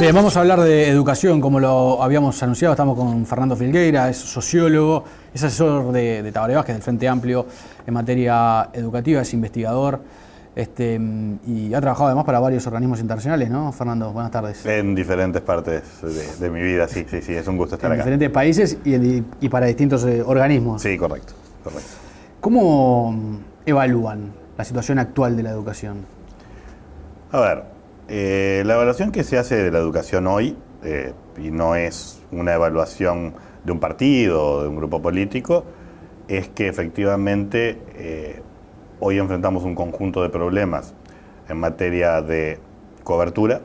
Bien, vamos a hablar de educación, como lo habíamos anunciado. Estamos con Fernando Filgueira, es sociólogo, es asesor de Tabaré Vázquez, del Frente Amplio, en materia educativa, es investigador y ha trabajado además para varios organismos internacionales, ¿no, Fernando? Buenas tardes. En diferentes partes de mi vida, sí, es un gusto estar acá. En diferentes países y para distintos organismos. Sí, correcto. ¿Cómo evalúan la situación actual de la educación? A ver, la evaluación que se hace de la educación hoy, y no es una evaluación de un partido o de un grupo político, es que efectivamente hoy enfrentamos un conjunto de problemas en materia de cobertura,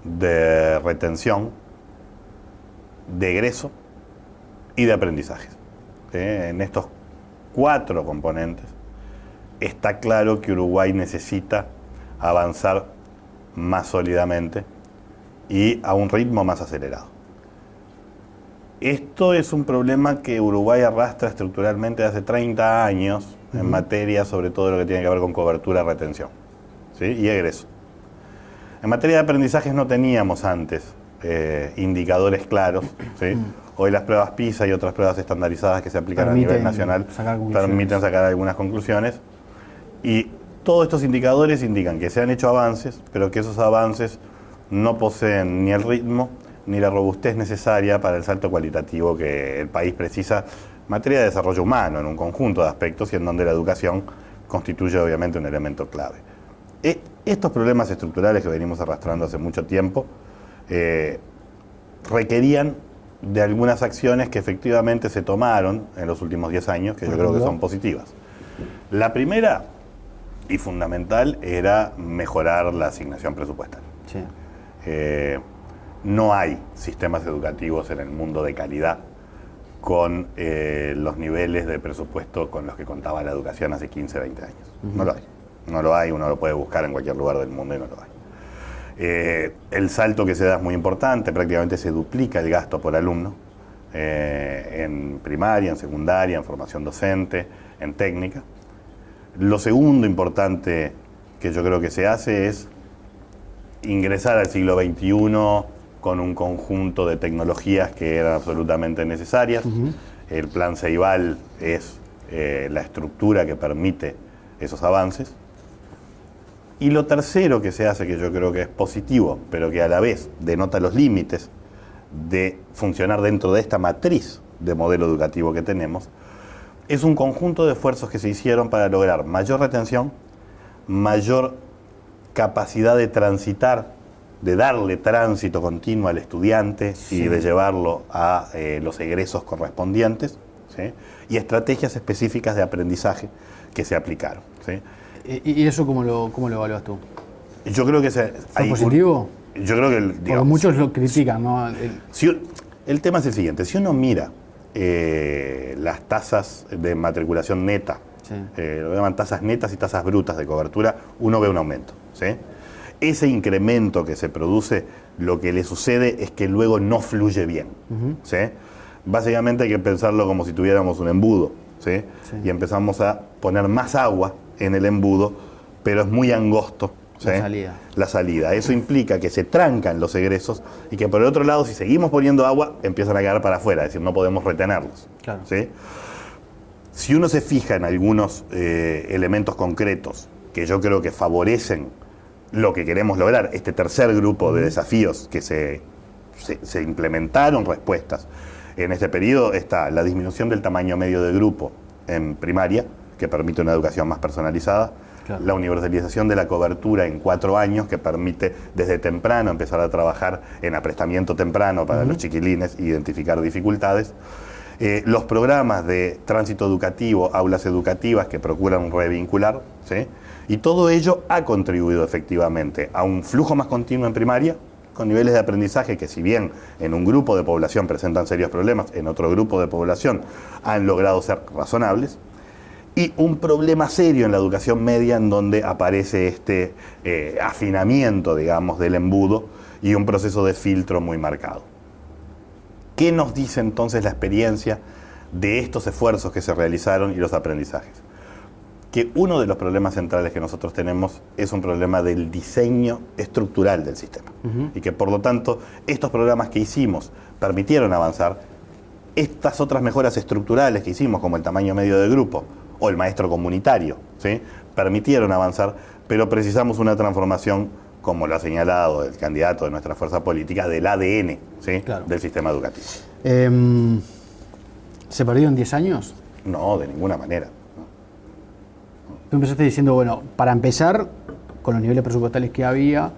de retención, de egreso y de aprendizaje. En estos 4 componentes está claro que Uruguay necesita avanzar más sólidamente y a un ritmo más acelerado. Esto es un problema que Uruguay arrastra estructuralmente hace 30 años en materia sobre todo lo que tiene que ver con cobertura, retención, ¿sí? Y egreso. En materia de aprendizajes no teníamos antes indicadores claros, ¿sí? Hoy las pruebas PISA y otras pruebas estandarizadas que se aplican a nivel nacional permiten sacar algunas conclusiones. Y todos estos indicadores indican que se han hecho avances, pero que esos avances no poseen ni el ritmo ni la robustez necesaria para el salto cualitativo que el país precisa en materia de desarrollo humano, en un conjunto de aspectos y en donde la educación constituye obviamente un elemento clave. Estos problemas estructurales que venimos arrastrando hace mucho tiempo requerían de algunas acciones que efectivamente se tomaron en los últimos 10 años, que yo creo que son positivas. La primera y fundamental era mejorar la asignación presupuestal. Sí. No hay sistemas educativos en el mundo de calidad con los niveles de presupuesto con los que contaba la educación hace 15, 20 años. No lo hay. No lo hay, uno lo puede buscar en cualquier lugar del mundo y no lo hay. El salto que se da es muy importante, prácticamente se duplica el gasto por alumno en primaria, en secundaria, en formación docente, en técnica. Lo segundo importante que yo creo que se hace es ingresar al siglo XXI con un conjunto de tecnologías que eran absolutamente necesarias. El plan Ceibal es la estructura que permite esos avances. Y lo tercero que se hace, que yo creo que es positivo, pero que a la vez denota los límites de funcionar dentro de esta matriz de modelo educativo que tenemos, es un conjunto de esfuerzos que se hicieron para lograr mayor retención, mayor capacidad de transitar, de darle tránsito continuo al estudiante y de llevarlo a los egresos correspondientes, ¿sí? Y estrategias específicas de aprendizaje que se aplicaron, ¿sí? ¿Y eso cómo lo evalúas tú? Yo creo que ¿es positivo? Yo creo que, digamos, porque muchos lo critican, ¿no? El tema es el siguiente: si uno mira las tasas de matriculación neta, lo llaman tasas netas y tasas brutas de cobertura, uno ve un aumento, ¿sí? Ese incremento que se produce, lo que le sucede es que luego no fluye bien, ¿sí? Básicamente hay que pensarlo como si tuviéramos un embudo, ¿sí? Y empezamos a poner más agua en el embudo, pero es muy angosto, ¿sí? La salida. Eso implica que se trancan los egresos y que por el otro lado, si seguimos poniendo agua, empiezan a quedar para afuera, es decir, no podemos retenerlos. Claro. ¿Sí? Si uno se fija en algunos elementos concretos que yo creo que favorecen lo que queremos lograr, este tercer grupo de desafíos que se implementaron respuestas en este periodo, está la disminución del tamaño medio de grupo en primaria, que permite una educación más personalizada. Claro. La universalización de la cobertura en 4 años, que permite desde temprano empezar a trabajar en aprestamiento temprano para los chiquilines, identificar dificultades. Los programas de tránsito educativo, aulas educativas que procuran revincular, ¿sí? Y todo ello ha contribuido efectivamente a un flujo más continuo en primaria, con niveles de aprendizaje que, si bien en un grupo de población presentan serios problemas, en otro grupo de población han logrado ser razonables. Y un problema serio en la educación media, en donde aparece este afinamiento, digamos, del embudo y un proceso de filtro muy marcado. ¿Qué nos dice entonces la experiencia de estos esfuerzos que se realizaron y los aprendizajes? que uno de los problemas centrales que nosotros tenemos es un problema del diseño estructural del sistema. Y que por lo tanto estos programas que hicimos permitieron avanzar. Estas otras mejoras estructurales que hicimos, como el tamaño medio de grupo o el maestro comunitario, ¿sí?, permitieron avanzar, pero precisamos una transformación, como lo ha señalado el candidato de nuestra fuerza política, del ADN, ¿sí?, claro, del sistema educativo. ¿Se perdió en 10 años? No, de ninguna manera. Tú empezaste diciendo, bueno, para empezar, con los niveles presupuestales que había,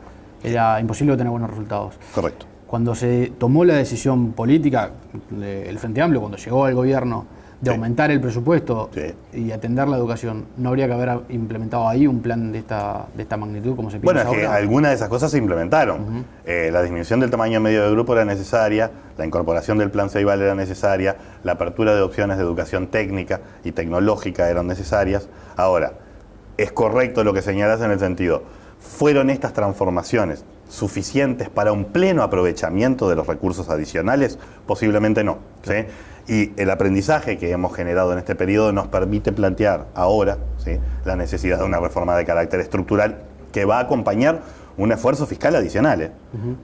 era imposible obtener buenos resultados. Correcto. Cuando se tomó la decisión política, el Frente Amplio, cuando llegó al gobierno, de aumentar el presupuesto y atender la educación, ¿no habría que haber implementado ahí un plan de esta magnitud como se piensa ahora? Bueno, es que algunas de esas cosas se implementaron. La disminución del tamaño medio de grupo era necesaria, la incorporación del plan Ceibal era necesaria, la apertura de opciones de educación técnica y tecnológica eran necesarias. Ahora, es correcto lo que señalas en el sentido, ¿fueron estas transformaciones suficientes para un pleno aprovechamiento de los recursos adicionales? Posiblemente no, ¿sí? Y el aprendizaje que hemos generado en este periodo nos permite plantear ahora, ¿sí?, la necesidad de una reforma de carácter estructural que va a acompañar un esfuerzo fiscal adicional,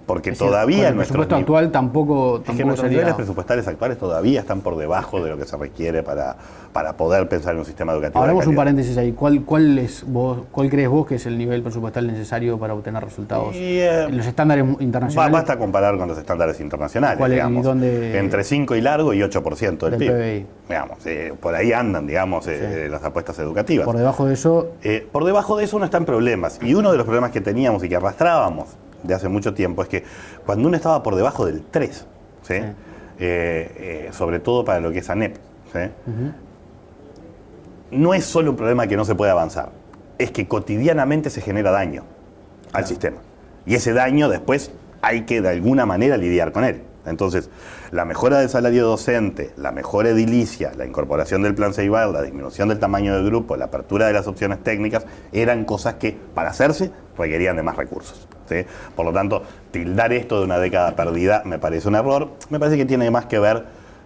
porque todavía el presupuesto actual tampoco es que nuestros niveles presupuestales actuales todavía están por debajo de lo que se requiere para poder pensar en un sistema educativo. Hablamos un paréntesis ahí. ¿Cuál crees vos que es el nivel presupuestal necesario para obtener resultados en los estándares internacionales? Basta comparar con los estándares internacionales, digamos, entre 5 y largo y 8% del PIB. Digamos, por ahí andan, digamos, las apuestas educativas. Por debajo de eso. Por debajo de eso uno está en problemas. Y uno de los problemas que teníamos y que arrastrábamos de hace mucho tiempo es que cuando uno estaba por debajo del 3, ¿sí?, sobre todo para lo que es ANEP, ¿sí?, no es solo un problema que no se puede avanzar, es que cotidianamente se genera daño al sistema. Y ese daño después hay que de alguna manera lidiar con él. Entonces, la mejora del salario docente, la mejora edilicia, la incorporación del plan Ceibal, la disminución del tamaño del grupo, la apertura de las opciones técnicas, eran cosas que, para hacerse, requerían de más recursos, ¿sí? Por lo tanto, tildar esto de una década perdida me parece un error. Me parece que tiene más que ver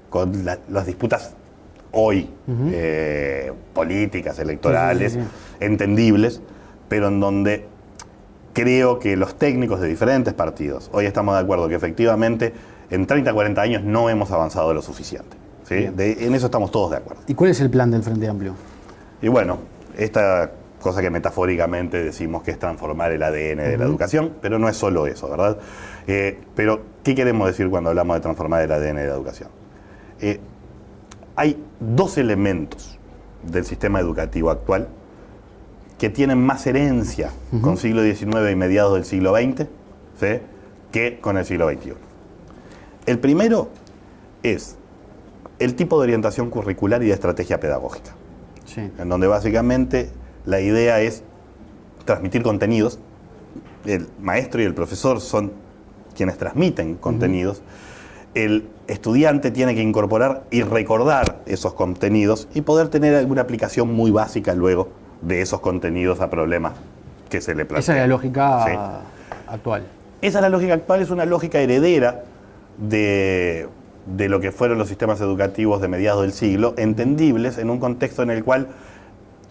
con las disputas hoy, políticas, electorales, entendibles, pero en donde creo que los técnicos de diferentes partidos, hoy estamos de acuerdo que efectivamente en 30, 40 años no hemos avanzado lo suficiente, ¿sí? En eso estamos todos de acuerdo. ¿Y cuál es el plan del Frente Amplio? Y bueno, esta cosa que metafóricamente decimos que es transformar el ADN de la educación, pero no es solo eso, ¿verdad? Pero, ¿qué queremos decir cuando hablamos de transformar el ADN de la educación? Hay dos elementos del sistema educativo actual que tienen más herencia con siglo XIX y mediados del siglo XX, ¿sí?, que con el siglo XXI. El primero es el tipo de orientación curricular y de estrategia pedagógica, en donde básicamente la idea es transmitir contenidos. El maestro y el profesor son quienes transmiten contenidos. El estudiante tiene que incorporar y recordar esos contenidos y poder tener alguna aplicación muy básica luego de esos contenidos a problemas que se le plantean. Esa es la lógica actual. Esa es la lógica actual, es una lógica heredera de lo que fueron los sistemas educativos de mediados del siglo, entendibles en un contexto en el cual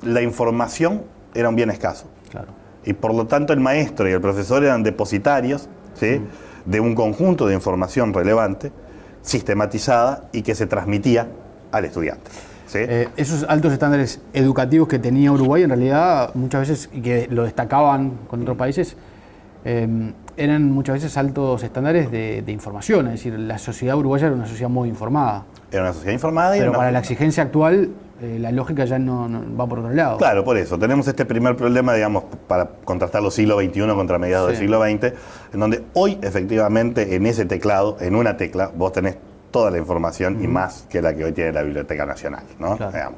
la información era un bien escaso. Claro. Y por lo tanto el maestro y el profesor eran depositarios, ¿sí?, de un conjunto de información relevante, sistematizada y que se transmitía al estudiante. ¿Sí? Esos altos estándares educativos que tenía Uruguay, en realidad, muchas veces, y que lo destacaban con otros países, eran muchas veces altos estándares de información. Es decir, la sociedad uruguaya era una sociedad muy informada. Era una sociedad informada. Pero para la exigencia actual, la lógica ya no va por otro lado. Claro, por eso. Tenemos este primer problema, digamos, para contrastar los siglo XXI contra mediados del siglo XX, en donde hoy, efectivamente, en ese teclado, en una tecla, vos tenés toda la información y más que la que hoy tiene la Biblioteca Nacional, ¿no? Claro.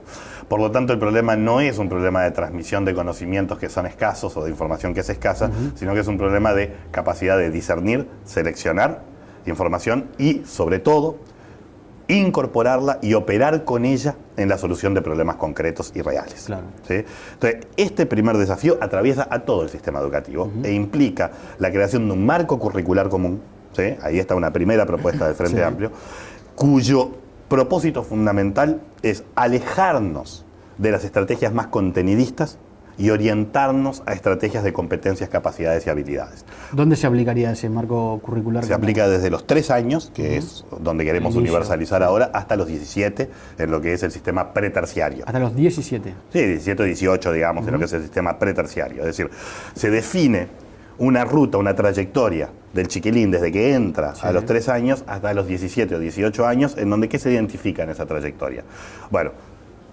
Por lo tanto, el problema no es un problema de transmisión de conocimientos que son escasos o de información que es escasa, sino que es un problema de capacidad de discernir, seleccionar información y, sobre todo, incorporarla y operar con ella en la solución de problemas concretos y reales. Claro. ¿Sí? Entonces, este primer desafío atraviesa a todo el sistema educativo e implica la creación de un marco curricular común. ¿Sí? Ahí está una primera propuesta del Frente Amplio, cuyo propósito fundamental es alejarnos de las estrategias más contenidistas y orientarnos a estrategias de competencias, capacidades y habilidades. ¿Dónde se aplicaría ese marco curricular? Se aplica desde los 3 años, que es donde queremos universalizar ahora, hasta los 17, en lo que es el sistema preterciario. ¿Hasta los 17? Sí, 17 o 18, digamos, en lo que es el sistema preterciario. Es decir, se define una ruta, una trayectoria del chiquilín desde que entra a los 3 años hasta los 17 o 18 años, en donde ¿qué se identifica en esa trayectoria? Bueno,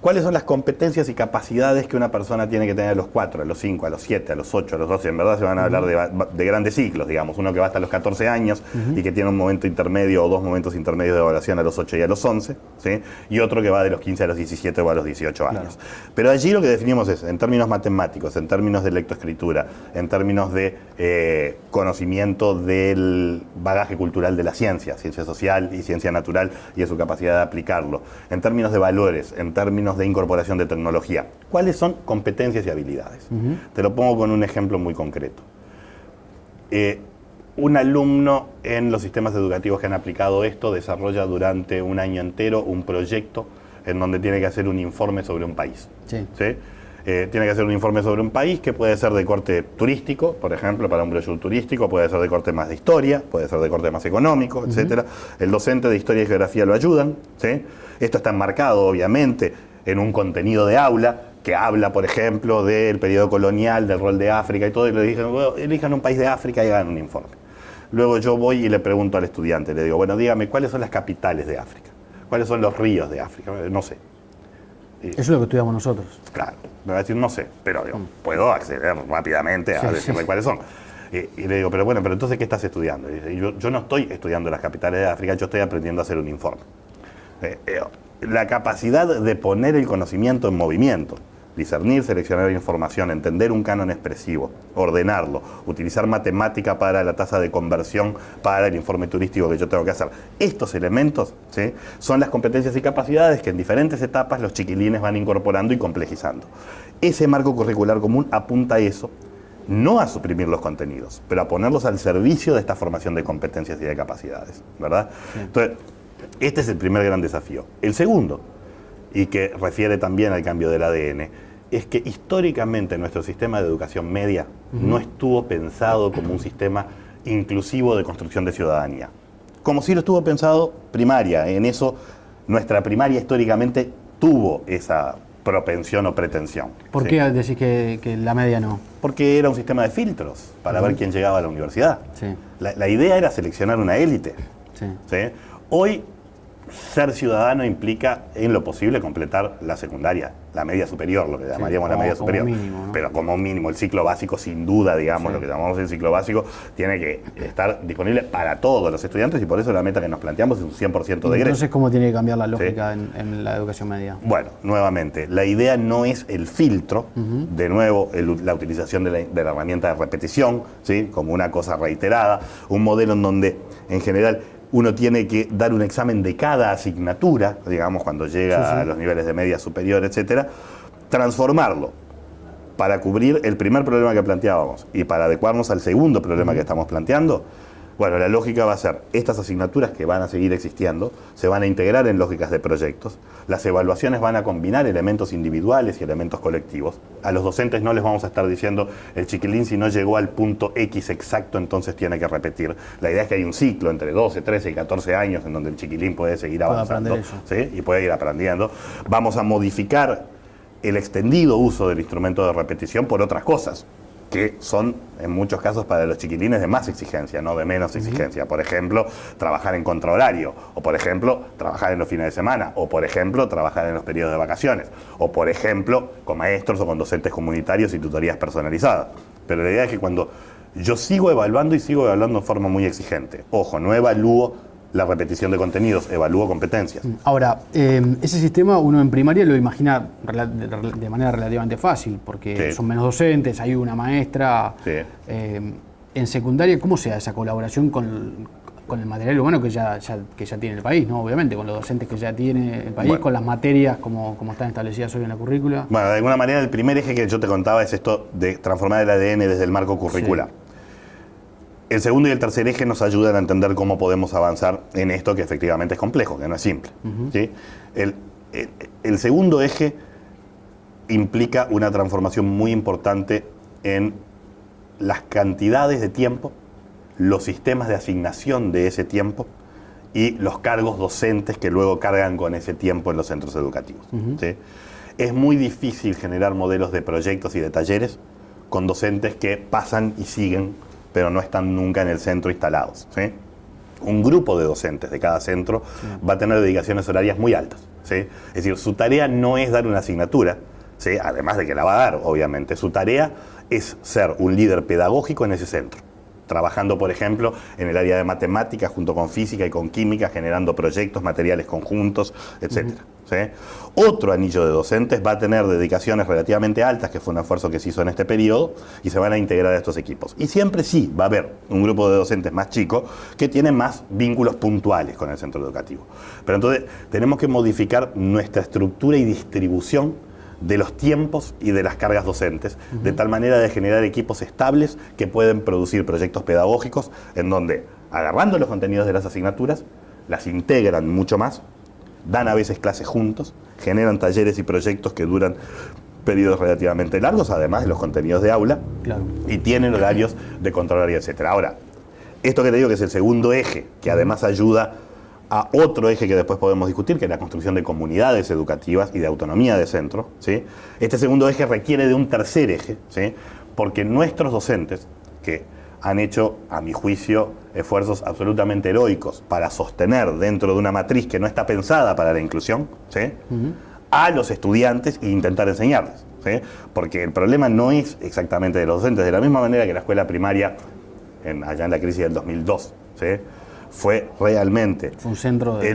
¿cuáles son las competencias y capacidades que una persona tiene que tener a los 4, a los 5, a los 7, a los 8, a los 12? En verdad se van a hablar de grandes ciclos, digamos. Uno que va hasta los 14 años y que tiene un momento intermedio o 2 momentos intermedios de evaluación a los 8 y a los 11, ¿sí? Y otro que va de los 15 a los 17 o a los 18 años. Claro. Pero allí lo que definimos es, en términos matemáticos, en términos de lectoescritura, en términos de conocimiento del bagaje cultural de la ciencia social y ciencia natural y de su capacidad de aplicarlo, en términos de valores, en términos de incorporación de tecnología. ¿Cuáles son competencias y habilidades? Te lo pongo con un ejemplo muy concreto. Un alumno en los sistemas educativos que han aplicado esto desarrolla durante un año entero un proyecto en donde tiene que hacer un informe sobre un país. ¿Sí? Tiene que hacer un informe sobre un país que puede ser de corte turístico, por ejemplo, para un brochure turístico, puede ser de corte más de historia, puede ser de corte más económico, etcétera. El docente de historia y geografía lo ayudan, ¿sí? Esto está enmarcado, obviamente, en un contenido de aula que habla, por ejemplo, del periodo colonial, del rol de África y todo, y le dicen, bueno, elijan un país de África y hagan un informe. Luego yo voy y le pregunto al estudiante, le digo, bueno, dígame, ¿cuáles son las capitales de África? ¿Cuáles son los ríos de África? No sé. Eso es lo que estudiamos nosotros. Claro, me va a decir, no sé, pero digo, puedo acceder rápidamente a decirle cuáles son. Y le digo, pero bueno, pero entonces, ¿qué estás estudiando? Y dice, yo no estoy estudiando las capitales de África, yo estoy aprendiendo a hacer un informe. La capacidad de poner el conocimiento en movimiento, discernir, seleccionar información, entender un canon expresivo, ordenarlo, utilizar matemática para la tasa de conversión para el informe turístico que yo tengo que hacer. Estos elementos, ¿sí?, son las competencias y capacidades que en diferentes etapas los chiquilines van incorporando y complejizando. Ese marco curricular común apunta a eso, no a suprimir los contenidos, pero a ponerlos al servicio de esta formación de competencias y de capacidades, ¿verdad? Sí. Entonces, este es el primer gran desafío. El segundo, y que refiere también al cambio del ADN, es que históricamente nuestro sistema de educación media no estuvo pensado como un sistema inclusivo de construcción de ciudadanía. Como si lo estuvo pensado primaria. En eso, nuestra primaria históricamente tuvo esa propensión o pretensión. ¿Por qué decís que la media no? Porque era un sistema de filtros para ver quién llegaba a la universidad. Sí. La idea era seleccionar una élite. Sí. ¿Sí? Hoy, ser ciudadano implica, en lo posible, completar la secundaria, la media superior, lo que llamaríamos la media superior. Mínimo, ¿no? Pero como mínimo, el ciclo básico, sin duda, digamos, lo que llamamos el ciclo básico, tiene que estar disponible para todos los estudiantes y por eso la meta que nos planteamos es un 100% de egreso. Entonces, ¿cómo tiene que cambiar la lógica en la educación media? Bueno, nuevamente, la idea no es el filtro, de nuevo, la utilización de la herramienta de repetición, ¿sí?, como una cosa reiterada, un modelo en donde, en general, uno tiene que dar un examen de cada asignatura, digamos, cuando llega a los niveles de media superior, etcétera, transformarlo para cubrir el primer problema que planteábamos y para adecuarnos al segundo problema que estamos planteando. Bueno, la lógica va a ser, estas asignaturas que van a seguir existiendo, se van a integrar en lógicas de proyectos, las evaluaciones van a combinar elementos individuales y elementos colectivos. A los docentes no les vamos a estar diciendo, el chiquilín si no llegó al punto X exacto, entonces tiene que repetir. La idea es que hay un ciclo entre 12, 13 y 14 años en donde el chiquilín puede seguir avanzando, ¿sí?, y puede ir aprendiendo. Vamos a modificar el extendido uso del instrumento de repetición por otras cosas, que son, en muchos casos, para los chiquilines de más exigencia, no de menos exigencia. Por ejemplo, trabajar en contrahorario, o por ejemplo, trabajar en los fines de semana, o por ejemplo, trabajar en los periodos de vacaciones, o por ejemplo, con maestros o con docentes comunitarios y tutorías personalizadas. Pero la idea es que cuando yo sigo evaluando y sigo evaluando en forma muy exigente, ojo, no evalúo la repetición de contenidos, evalúo competencias. Ahora, ese sistema uno en primaria lo imagina de manera relativamente fácil, porque son menos docentes, hay una maestra. Sí. En secundaria, ¿cómo se da esa colaboración con el material humano que ya tiene el país, ¿no? Obviamente, con los docentes que ya tiene el país, con las materias como están establecidas hoy en la currícula? Bueno, de alguna manera el primer eje que yo te contaba es esto de transformar el ADN desde el marco curricular. Sí. El segundo y el tercer eje nos ayudan a entender cómo podemos avanzar en esto que efectivamente es complejo, que no es simple. ¿Sí? El segundo eje implica una transformación muy importante en las cantidades de tiempo, los sistemas de asignación de ese tiempo y los cargos docentes que luego cargan con ese tiempo en los centros educativos. ¿Sí? Es muy difícil generar modelos de proyectos y de talleres con docentes que pasan y siguen, pero no están nunca en el centro instalados. ¿Sí? Un grupo de docentes de cada centro va a tener dedicaciones horarias muy altas. ¿Sí? Es decir, su tarea no es dar una asignatura, ¿sí? Además de que la va a dar, obviamente. Su tarea es ser un líder pedagógico en ese centro, trabajando, por ejemplo, en el área de matemáticas junto con física y con química, generando proyectos, materiales conjuntos, etc. ¿Sí? Otro anillo de docentes va a tener dedicaciones relativamente altas, que fue un esfuerzo que se hizo en este periodo, y se van a integrar a estos equipos. Y siempre sí va a haber un grupo de docentes más chico que tiene más vínculos puntuales con el centro educativo. Pero entonces tenemos que modificar nuestra estructura y distribución de los tiempos y de las cargas docentes, de tal manera de generar equipos estables que pueden producir proyectos pedagógicos en donde, agarrando los contenidos de las asignaturas, las integran mucho más, dan a veces clases juntos, generan talleres y proyectos que duran periodos relativamente largos, además de los contenidos de aula, y tienen horarios de control horario, etc. Ahora, esto que te digo que es el segundo eje, que además ayuda a otro eje que después podemos discutir, que es la construcción de comunidades educativas y de autonomía de centro, ¿sí? Este segundo eje requiere de un tercer eje, ¿sí? Porque nuestros docentes, que han hecho, a mi juicio, esfuerzos absolutamente heroicos para sostener dentro de una matriz que no está pensada para la inclusión, ¿sí? A los estudiantes e intentar enseñarles, ¿sí? Porque el problema no es exactamente de los docentes, de la misma manera que la escuela primaria, allá en la crisis del 2002, ¿sí? Fue realmente un centro de...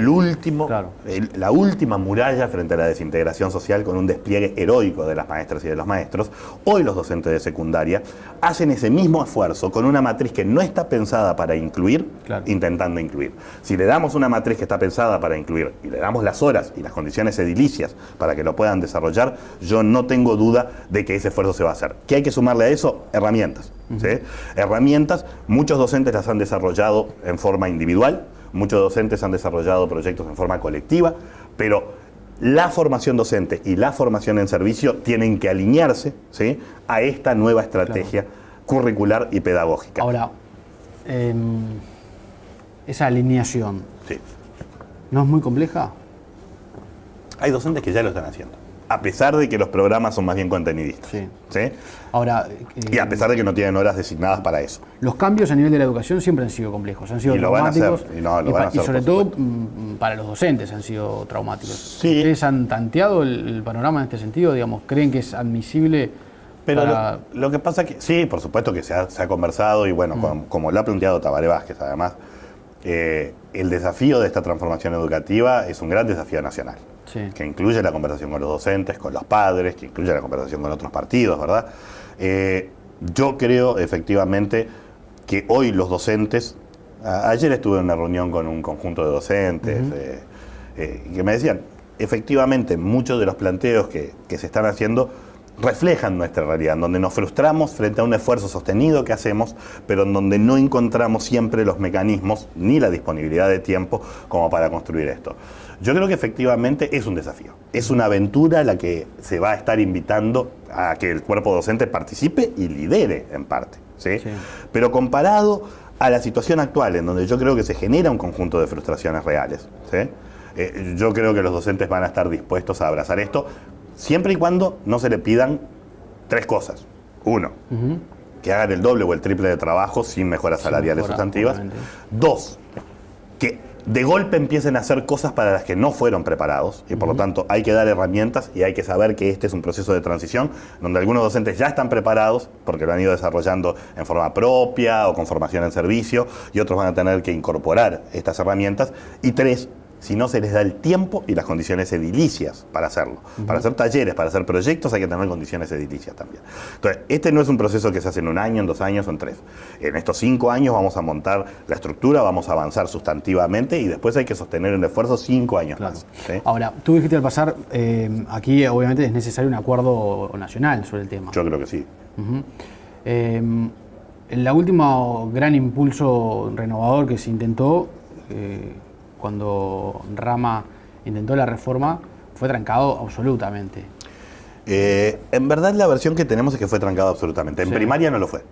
la última muralla frente a la desintegración social, con un despliegue heroico de las maestras y de los maestros. Hoy los docentes de secundaria hacen ese mismo esfuerzo con una matriz que no está pensada para incluir, intentando incluir. Si le damos una matriz que está pensada para incluir y le damos las horas y las condiciones edilicias para que lo puedan desarrollar, yo no tengo duda de que ese esfuerzo se va a hacer. ¿Qué hay que sumarle a eso? Herramientas. ¿Sí? Herramientas, muchos docentes las han desarrollado en forma individual, muchos docentes han desarrollado proyectos en forma colectiva, pero la formación docente y la formación en servicio tienen que alinearse, ¿sí? A esta nueva estrategia curricular y pedagógica. Ahora, esa alineación, sí, ¿no es muy compleja? Hay docentes que ya lo están haciendo, a pesar de que los programas son más bien contenidistas. Sí. ¿Sí? Ahora, y a pesar de que no tienen horas designadas para eso. Los cambios a nivel de la educación siempre han sido complejos, han sido traumáticos. Y sobre todo para los docentes han sido traumáticos. Sí. ¿Ustedes han tanteado el panorama en este sentido? Digamos, ¿creen que es admisible? Pero lo que pasa es que, sí, por supuesto que se ha conversado y bueno, como lo ha planteado Tabaré Vázquez, además, el desafío de esta transformación educativa es un gran desafío nacional. Sí. Que incluye la conversación con los docentes, con los padres, que incluye la conversación con otros partidos, ¿verdad? Yo creo efectivamente que hoy los docentes, ayer estuve en una reunión con un conjunto de docentes que me decían, efectivamente muchos de los planteos que se están haciendo reflejan nuestra realidad, en donde nos frustramos frente a un esfuerzo sostenido que hacemos, pero en donde no encontramos siempre los mecanismos ni la disponibilidad de tiempo como para construir esto. Yo creo que efectivamente es un desafío, es una aventura la que se va a estar invitando a que el cuerpo docente participe y lidere en parte, ¿sí? Sí. Pero comparado a la situación actual, en donde yo creo que se genera un conjunto de frustraciones reales, ¿sí? Yo creo que los docentes van a estar dispuestos a abrazar esto, siempre y cuando no se le pidan tres cosas. Uno, que hagan el doble o el triple de trabajo sin mejoras salariales sustantivas. Obviamente. Dos, que de golpe empiecen a hacer cosas para las que no fueron preparados y por lo tanto hay que dar herramientas y hay que saber que este es un proceso de transición donde algunos docentes ya están preparados porque lo han ido desarrollando en forma propia o con formación en servicio y otros van a tener que incorporar estas herramientas. Y tres, si no se les da el tiempo y las condiciones edilicias para hacerlo. Para hacer talleres, para hacer proyectos hay que tener condiciones edilicias también. Entonces, este no es un proceso que se hace en un año, en 2 años o en 3. En estos 5 años vamos a montar la estructura, vamos a avanzar sustantivamente y después hay que sostener el esfuerzo 5 años más. ¿Sí? Ahora, tú dijiste al pasar, aquí obviamente es necesario un acuerdo nacional sobre el tema. Yo creo que sí. El último gran impulso renovador que se intentó cuando Rama intentó la reforma, fue trancado absolutamente. En verdad la versión que tenemos es que fue trancado absolutamente. En primaria no lo fue.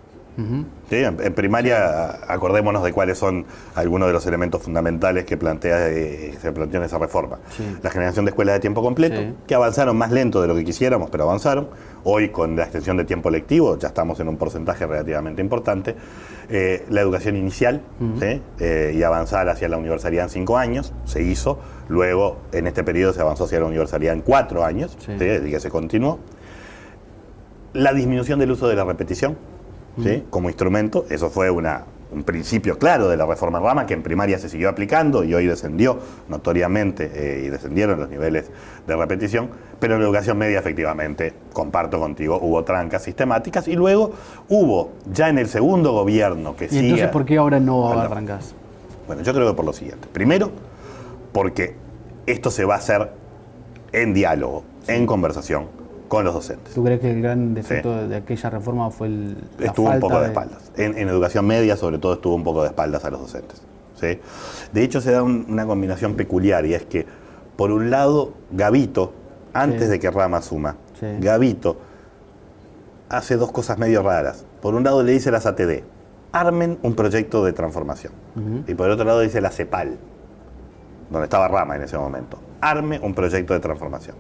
¿Sí? En primaria, acordémonos de cuáles son algunos de los elementos fundamentales que se planteó en esa reforma. La generación de escuelas de tiempo completo, que avanzaron más lento de lo que quisiéramos, pero avanzaron. Hoy, con la extensión de tiempo lectivo, ya estamos en un porcentaje relativamente importante. La educación inicial, ¿sí? Y avanzar hacia la universalidad en 5 años, se hizo. Luego, en este periodo, se avanzó hacia la universalidad en 4 años, ¿sí? Y que se continuó. La disminución del uso de la repetición, ¿sí? Como instrumento, eso fue un principio claro de la reforma Rama, que en primaria se siguió aplicando y hoy descendió notoriamente y descendieron los niveles de repetición, pero en la educación media efectivamente, comparto contigo, hubo trancas sistemáticas y luego hubo, ya en el segundo gobierno que sigue... ¿Y entonces por qué ahora no va a haber trancas? Bueno, yo creo que por lo siguiente. Primero, porque esto se va a hacer en diálogo, en conversación con los docentes. ¿Tú crees que el gran defecto de aquella reforma fue estuvo un poco de espaldas? En educación media, sobre todo, estuvo un poco de espaldas a los docentes, ¿sí? De hecho, se da una combinación peculiar, y es que, por un lado, Gavito, antes de que Rama asuma, Gavito hace 2 cosas medio raras. Por un lado, le dice a las ATD, armen un proyecto de transformación. Y por el otro lado, dice la CEPAL, donde estaba Rama en ese momento, arme un proyecto de transformación.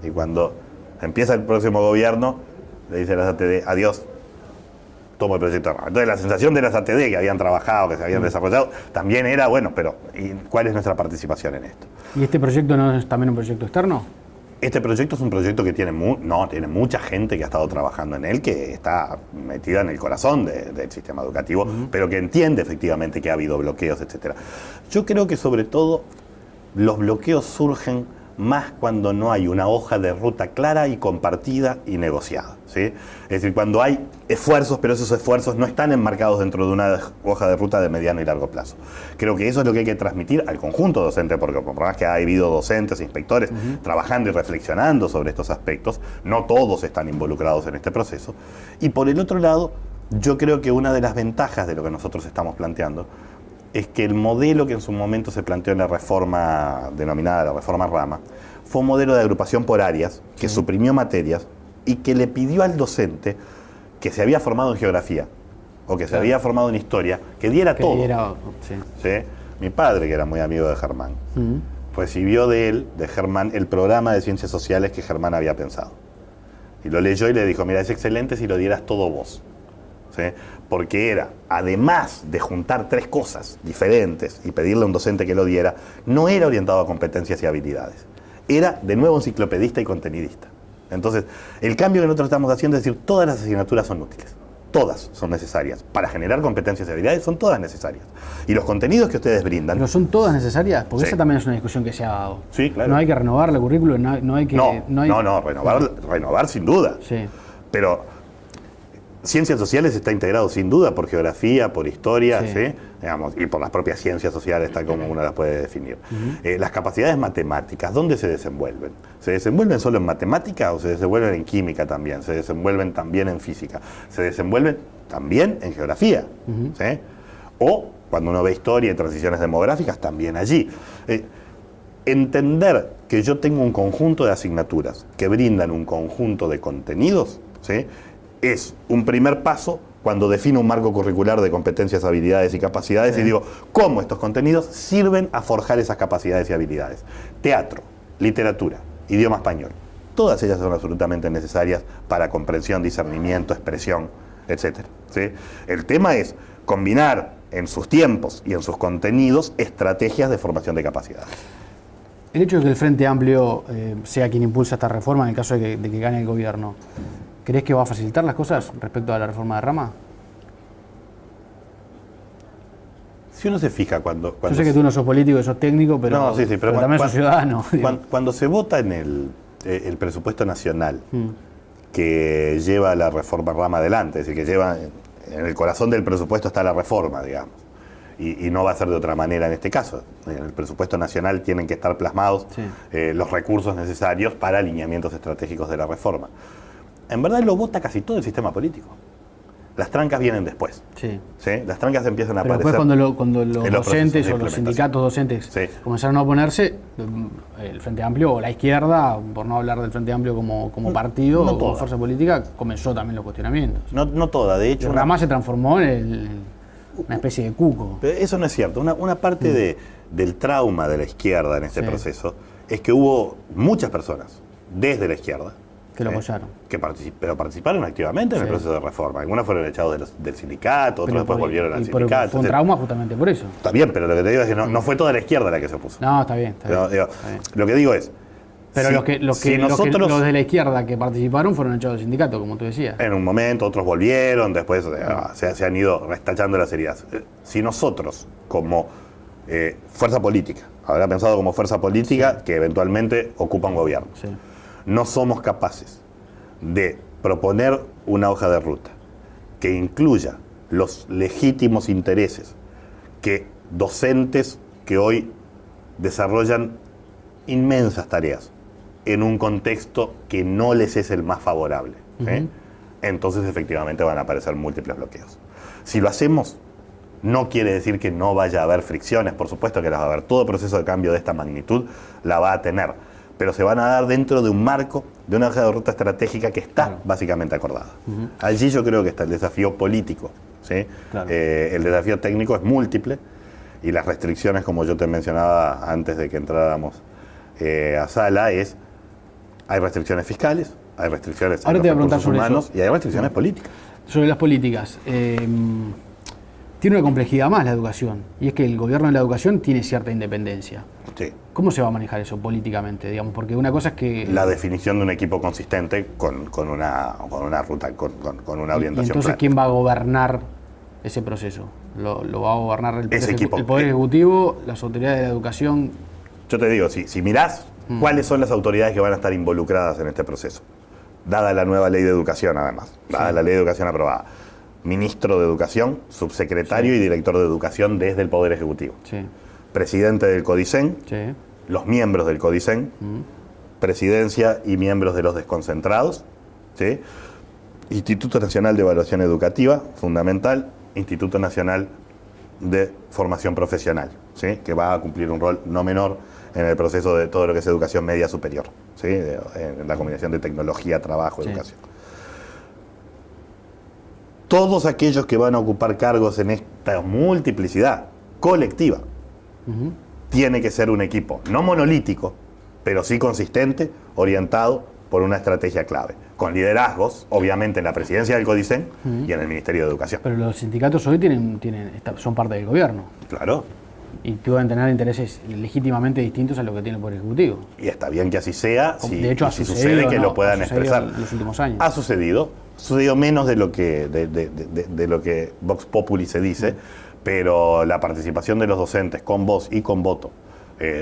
Y cuando empieza el próximo gobierno, le dice a las ATD, adiós, tomo el proyecto de Rama. Entonces la sensación de las ATD que habían trabajado, que se habían desarrollado, también era, bueno, pero ¿y cuál es nuestra participación en esto? ¿Y este proyecto no es también un proyecto externo? Este proyecto es un proyecto que tiene mucha gente que ha estado trabajando en él, que está metida en el corazón del sistema educativo, pero que entiende efectivamente que ha habido bloqueos, etc. Yo creo que sobre todo los bloqueos surgen más cuando no hay una hoja de ruta clara y compartida y negociada, ¿sí? Es decir, cuando hay esfuerzos, pero esos esfuerzos no están enmarcados dentro de una hoja de ruta de mediano y largo plazo. Creo que eso es lo que hay que transmitir al conjunto docente, porque por más que ha habido docentes, inspectores, trabajando y reflexionando sobre estos aspectos, no todos están involucrados en este proceso. Y por el otro lado, yo creo que una de las ventajas de lo que nosotros estamos planteando es que el modelo que en su momento se planteó en la reforma denominada la reforma Rama fue un modelo de agrupación por áreas que suprimió materias y que le pidió al docente que se había formado en geografía o que se había formado en historia, que diera todo. ¿Sí? Mi padre, que era muy amigo de Germán, recibió de Germán, el programa de ciencias sociales que Germán había pensado. Y lo leyó y le dijo, mira, es excelente si lo dieras todo vos. ¿Sí? Porque era, además de juntar 3 cosas diferentes y pedirle a un docente que lo diera, no era orientado a competencias y habilidades. Era, de nuevo, enciclopedista y contenidista. Entonces, el cambio que nosotros estamos haciendo es decir, todas las asignaturas son útiles. Todas son necesarias. Para generar competencias y habilidades son todas necesarias. Y los contenidos que ustedes brindan... ¿Pero son todas necesarias? Porque esa también es una discusión que se ha dado. Sí, claro. No hay que renovar la currículum, no hay que... renovar sin duda. Sí. Pero ciencias sociales está integrado sin duda por geografía, por historia, ¿sí? Digamos, y por las propias ciencias sociales, tal como uno las puede definir. Las capacidades matemáticas, ¿dónde se desenvuelven? ¿Se desenvuelven solo en matemática o se desenvuelven en química también? ¿Se desenvuelven también en física? ¿Se desenvuelven también en geografía? ¿Sí? O, cuando uno ve historia y transiciones demográficas, también allí. Entender que yo tengo un conjunto de asignaturas que brindan un conjunto de contenidos, ¿sí? Es un primer paso cuando defino un marco curricular de competencias, habilidades y capacidades y digo cómo estos contenidos sirven a forjar esas capacidades y habilidades. Teatro, literatura, idioma español, todas ellas son absolutamente necesarias para comprensión, discernimiento, expresión, etc. ¿Sí? El tema es combinar en sus tiempos y en sus contenidos estrategias de formación de capacidades. El hecho de que el Frente Amplio sea quien impulsa esta reforma en el caso de que gane el gobierno, ¿crees que va a facilitar las cosas respecto a la reforma de Rama? Si uno se fija cuando yo sé que tú no sos político, sos técnico, pero, pero también sos ciudadano. Cuando se vota en el presupuesto nacional que lleva la reforma Rama adelante, es decir, que lleva en el corazón del presupuesto está la reforma, digamos, y no va a ser de otra manera en este caso. En el presupuesto nacional tienen que estar plasmados los recursos necesarios para alineamientos estratégicos de la reforma. En verdad lo vota casi todo el sistema político. Las trancas vienen después. Sí. ¿Sí? Las trancas empiezan a Pero aparecer. después cuando los docentes o los implementación. sindicatos docentes Sí. comenzaron a oponerse, el Frente Amplio o la izquierda, por no hablar del Frente Amplio como partido no o como toda. fuerza política, comenzó también los cuestionamientos. No toda, de hecho. El Ramá se transformó en una especie de cuco. Pero eso no es cierto. Una parte del trauma de la izquierda en este Sí. proceso es que hubo muchas personas desde la izquierda Que lo apoyaron. pero participaron activamente en el Sí. proceso de reforma. Algunos fueron echados del sindicato, otros después volvieron al pero sindicato. fue un etc. trauma justamente por eso. Está bien, pero lo que te digo es que no fue toda la izquierda la que se opuso. No, está bien. Pero, digo, está bien. lo que digo es, Pero si- los de la izquierda que participaron fueron echados del sindicato, como tú decías. en un momento, otros volvieron, después se han ido restachando las heridas. Si nosotros, como fuerza política, habrá pensado como fuerza política que eventualmente ocupa un gobierno, Sí. no somos capaces de proponer una hoja de ruta que incluya los legítimos intereses que docentes que hoy desarrollan inmensas tareas en un contexto que no les es el más favorable, entonces efectivamente van a aparecer múltiples bloqueos. Si lo hacemos, no quiere decir que no vaya a haber fricciones, por supuesto que las va a haber. Todo proceso de cambio de esta magnitud la va a tener, pero se van a dar dentro de un marco, de una hoja de ruta estratégica que está básicamente acordada. Allí yo creo que está el desafío político, ¿sí? Claro. El desafío técnico es múltiple y las restricciones, como yo te mencionaba antes de que entráramos a sala, hay restricciones fiscales, hay restricciones Ahora en te los voy a preguntar recursos sobre humanos eso. y hay restricciones políticas. Sobre las políticas. Tiene una complejidad más la educación, y es que el gobierno de la educación tiene cierta independencia. Sí. ¿Cómo se va a manejar eso políticamente? Digamos, porque una cosa es que... La definición de un equipo consistente con una ruta, con una y orientación entonces, clara. ¿quién va a gobernar ese proceso? ¿Lo va a gobernar el Ese equipo. el Poder Ejecutivo, las autoridades de la educación? Yo te digo, si mirás cuáles son las autoridades que van a estar involucradas en este proceso, dada la nueva ley de educación además, dada la ley de educación aprobada, ministro de Educación, subsecretario y director de Educación desde el Poder Ejecutivo, Sí, presidente del CODICEN, sí. los miembros del CODICEN, presidencia y miembros de los desconcentrados, ¿sí? Instituto Nacional de Evaluación Educativa, fundamental, Instituto Nacional de Formación Profesional, ¿sí? Que va a cumplir un rol no menor en el proceso de todo lo que es educación media superior, ¿sí? En la combinación de tecnología, trabajo, Sí. educación. Todos aquellos que van a ocupar cargos en esta multiplicidad colectiva, tiene que ser un equipo no monolítico, pero sí consistente, orientado por una estrategia clave, con liderazgos, obviamente en la presidencia del CODICEN y en el Ministerio de Educación. Pero los sindicatos hoy son parte del gobierno Claro, y pueden tener intereses legítimamente distintos a lo que tiene el Poder Ejecutivo. y está bien que así sea, De hecho, ha si sucedido, sucede que ¿no? lo puedan Ha sucedido expresar. en los últimos años. Ha sucedido menos de lo que Vox Populi se dice, pero la participación de los docentes con voz y con voto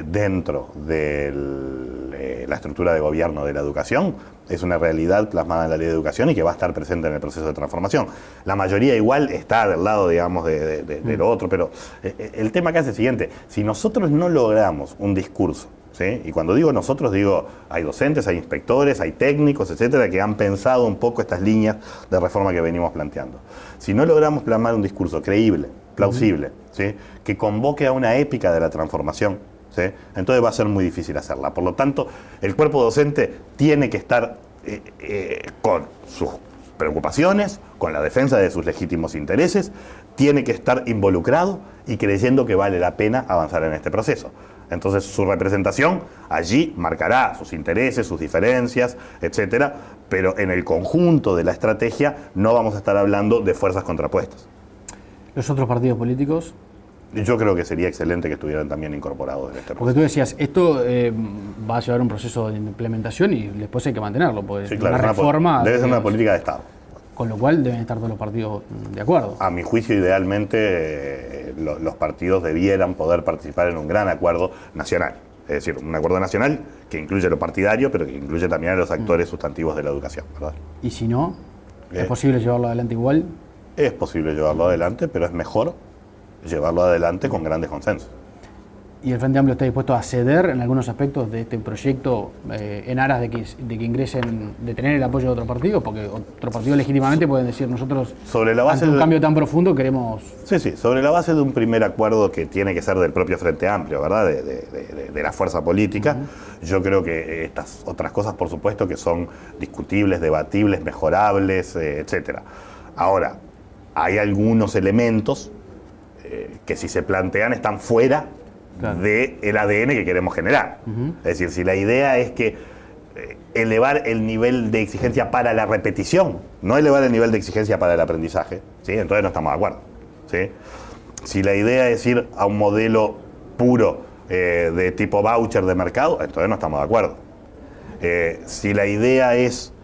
dentro de la estructura de gobierno de la educación es una realidad plasmada en la ley de educación y que va a estar presente en el proceso de transformación. La mayoría igual está del lado, digamos, de lo otro, pero el tema acá es el siguiente: si nosotros no logramos un discurso, ¿sí? Y cuando digo nosotros, digo, hay docentes, hay inspectores, hay técnicos, etcétera, que han pensado un poco estas líneas de reforma que venimos planteando. Si no logramos plasmar un discurso creíble, plausible, ¿sí? Que convoque a una épica de la transformación, ¿sí? Entonces va a ser muy difícil hacerla. Por lo tanto, el cuerpo docente tiene que estar con sus preocupaciones, con la defensa de sus legítimos intereses, tiene que estar involucrado y creyendo que vale la pena avanzar en este proceso. Entonces su representación allí marcará sus intereses, sus diferencias, etcétera, pero en el conjunto de la estrategia no vamos a estar hablando de fuerzas contrapuestas. Los otros partidos políticos, Yo creo que sería excelente que estuvieran también incorporados en este porque proceso. tú decías, esto va a llevar un proceso de implementación y después hay que mantenerlo, porque Sí, claro, una es reforma, debe ser una política de Estado. con lo cual deben estar todos los partidos de acuerdo. A mi juicio, idealmente, los partidos debieran poder participar en un gran acuerdo nacional. Es decir, un acuerdo nacional que incluye lo partidario, pero que incluye también a los actores sustantivos de la educación, ¿verdad? Y si no, ¿es posible llevarlo adelante igual? Es posible llevarlo adelante, pero es mejor llevarlo adelante con grandes consensos. ¿Y el Frente Amplio está dispuesto a ceder en algunos aspectos de este proyecto en aras de que ingresen, de tener el apoyo de otro partido? Porque otro partido legítimamente pueden decir nosotros, sobre la base ante un cambio tan profundo, queremos... Sí, sobre la base de un primer acuerdo que tiene que ser del propio Frente Amplio, ¿verdad? De la fuerza política. Yo creo que estas otras cosas, por supuesto, que son discutibles, debatibles, mejorables, etcétera. Ahora, hay algunos elementos que si se plantean están fuera del ADN que queremos generar. Es decir, si la idea es que elevar el nivel de exigencia para la repetición, no elevar el nivel de exigencia para el aprendizaje, ¿sí? Entonces no estamos de acuerdo, ¿sí? Si la idea es ir a un modelo puro de tipo voucher de mercado, entonces no estamos de acuerdo. Si la idea es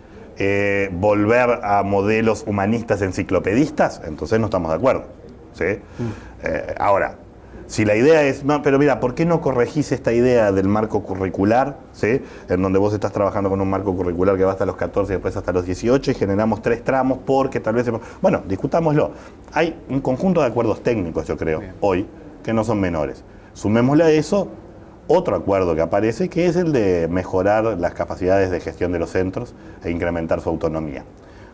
volver a modelos humanistas enciclopedistas, entonces no estamos de acuerdo, ¿sí? Ahora, si la idea es, no, pero mira, ¿por qué no corregís esta idea del marco curricular, ¿sí? En donde vos estás trabajando con un marco curricular que va hasta los 14 y después hasta los 18 y generamos 3 tramos porque tal vez... Bueno, discutámoslo. Hay un conjunto de acuerdos técnicos, yo creo, hoy, que no son menores. Sumémosle a eso otro acuerdo que aparece, que es el de mejorar las capacidades de gestión de los centros e incrementar su autonomía.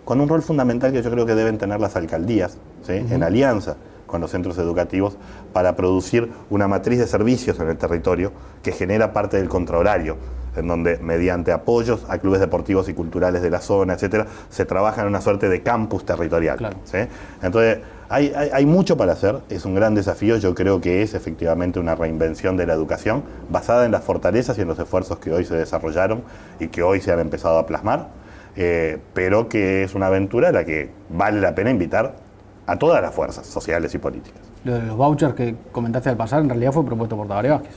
Con un rol fundamental que yo creo que deben tener las alcaldías, ¿sí? En alianza con los centros educativos para producir una matriz de servicios en el territorio que genera parte del contrahorario, en donde mediante apoyos a clubes deportivos y culturales de la zona, etcétera, se trabaja en una suerte de campus territorial. Claro. ¿Sí? Entonces, hay mucho para hacer, es un gran desafío, yo creo que es efectivamente una reinvención de la educación basada en las fortalezas y en los esfuerzos que hoy se desarrollaron y que hoy se han empezado a plasmar, pero que es una aventura a la que vale la pena invitar a todas las fuerzas sociales y políticas. Lo de los vouchers que comentaste al pasar en realidad fue propuesto por Tabaré Vázquez.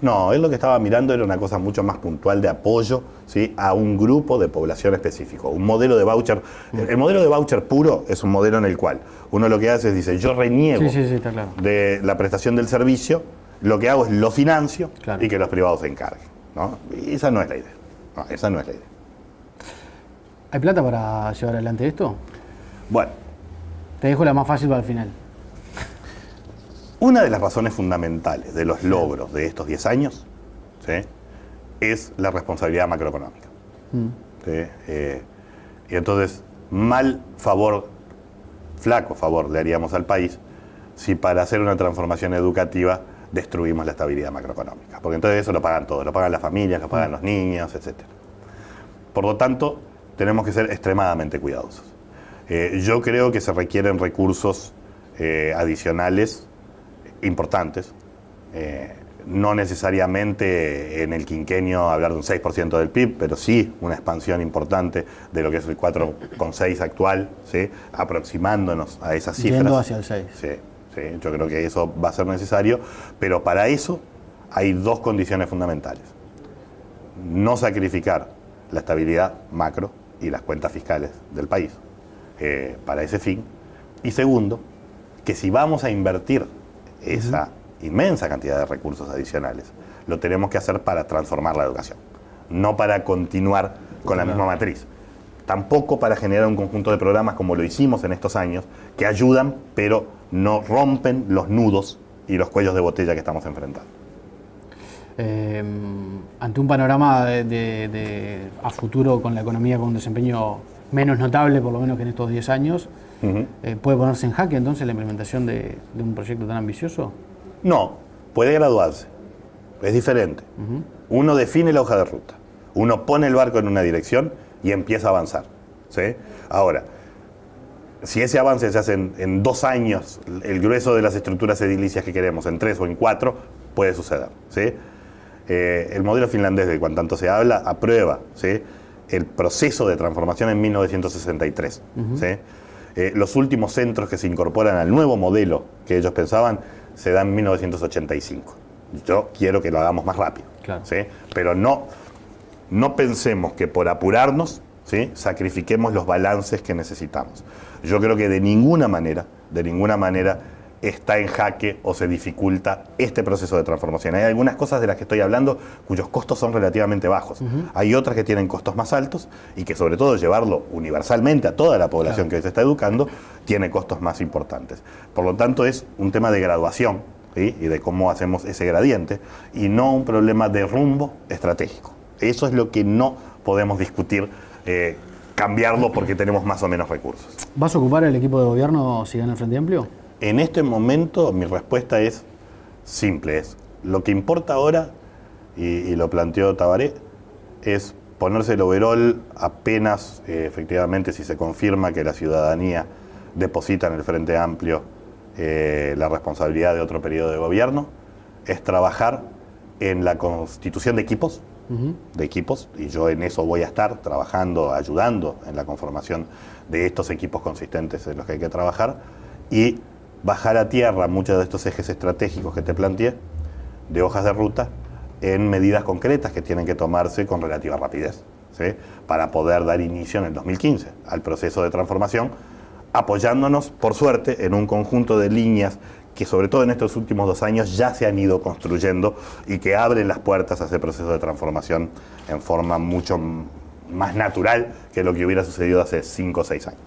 No, él lo que estaba mirando era una cosa mucho más puntual de apoyo, ¿sí? A un grupo de población específico. Un modelo de voucher, el modelo de voucher puro es un modelo en el cual uno lo que hace es dice, yo reniego está claro. de la prestación del servicio, lo que hago es lo financio y que los privados se encarguen, ¿no? Y esa no es la idea. No, esa no es la idea. ¿Hay plata para llevar adelante esto? Bueno. Te dejo la más fácil para el final. Una de las razones fundamentales de los logros de estos 10 años, ¿sí? Es la responsabilidad macroeconómica. ¿Sí? Y entonces, flaco favor le haríamos al país si para hacer una transformación educativa destruimos la estabilidad macroeconómica. Porque entonces eso lo pagan todos, lo pagan las familias, lo pagan los niños, etc. Por lo tanto, tenemos que ser extremadamente cuidadosos. Yo creo que se requieren recursos adicionales importantes, no necesariamente en el quinquenio hablar de un 6% del PIB, pero sí una expansión importante de lo que es el 4,6 actual, ¿sí? Aproximándonos a esas cifras. Yendo hacia el 6. Sí, yo creo que eso va a ser necesario, pero para eso hay 2 condiciones fundamentales. No sacrificar la estabilidad macro y las cuentas fiscales del país para ese fin. Y segundo, que si vamos a invertir esa inmensa cantidad de recursos adicionales, lo tenemos que hacer para transformar la educación, no para continuar con la misma matriz. Tampoco para generar un conjunto de programas como lo hicimos en estos años, que ayudan, pero no rompen los nudos y los cuellos de botella que estamos enfrentando. Ante un panorama a futuro con la economía con un desempeño menos notable, por lo menos que en estos 10 años, ¿puede ponerse en jaque entonces la implementación de un proyecto tan ambicioso? No, puede graduarse. Es diferente. Uno define la hoja de ruta. Uno pone el barco en una dirección y empieza a avanzar, ¿sí? Ahora, si ese avance se hace en 2 años, el grueso de las estructuras edilicias que queremos, en 3 o en 4, puede suceder, ¿sí? El modelo finlandés del cual tanto se habla aprueba, ¿sí?, el proceso de transformación en 1963. ¿Sí? Los últimos centros que se incorporan al nuevo modelo que ellos pensaban se dan en 1985. Yo quiero que lo hagamos más rápido. Claro. ¿Sí? Pero no pensemos que por apurarnos, ¿sí?, sacrifiquemos los balances que necesitamos. Yo creo que de ninguna manera está en jaque o se dificulta este proceso de transformación. Hay algunas cosas de las que estoy hablando cuyos costos son relativamente bajos. Hay otras que tienen costos más altos y que sobre todo llevarlo universalmente a toda la población que se está educando tiene costos más importantes. Por lo tanto es un tema de graduación ¿sí? Y de cómo hacemos ese gradiente, y no un problema de rumbo estratégico. Eso es lo que no podemos discutir, cambiarlo porque tenemos más o menos recursos. ¿Vas a ocupar el equipo de gobierno si gana el Frente Amplio? En este momento mi respuesta es simple, es lo que importa ahora, y lo planteó Tabaré, es ponerse el overol apenas, efectivamente, si se confirma que la ciudadanía deposita en el Frente Amplio la responsabilidad de otro periodo de gobierno, es trabajar en la constitución de equipos, y yo en eso voy a estar trabajando, ayudando en la conformación de estos equipos consistentes en los que hay que trabajar, y bajar a tierra muchos de estos ejes estratégicos que te planteé, de hojas de ruta, en medidas concretas que tienen que tomarse con relativa rapidez, ¿sí? Para poder dar inicio en el 2015 al proceso de transformación, apoyándonos, por suerte, en un conjunto de líneas que sobre todo en estos últimos 2 años ya se han ido construyendo y que abren las puertas a ese proceso de transformación en forma mucho más natural que lo que hubiera sucedido hace 5 o 6 años.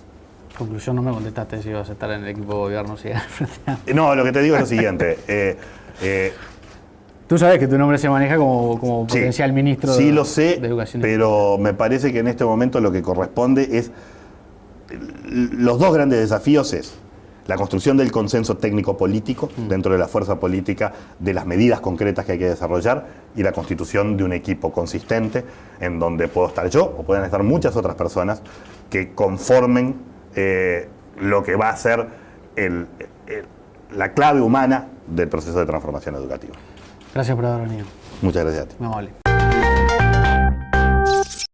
Conclusión, no me contestaste si ibas a estar en el equipo de gobierno si gana el Frente Amplio. No, lo que te digo es lo siguiente. Tú sabes que tu nombre se maneja como potencial ministro sí, lo sé, de Educación. Pero me parece que en este momento lo que corresponde es... Los 2 grandes desafíos es la construcción del consenso técnico-político dentro de la fuerza política, de las medidas concretas que hay que desarrollar, y la constitución de un equipo consistente en donde puedo estar yo o pueden estar muchas otras personas que conformen lo que va a ser la clave humana del proceso de transformación educativa. Gracias por haber venido. Muchas gracias a ti. Muy amable.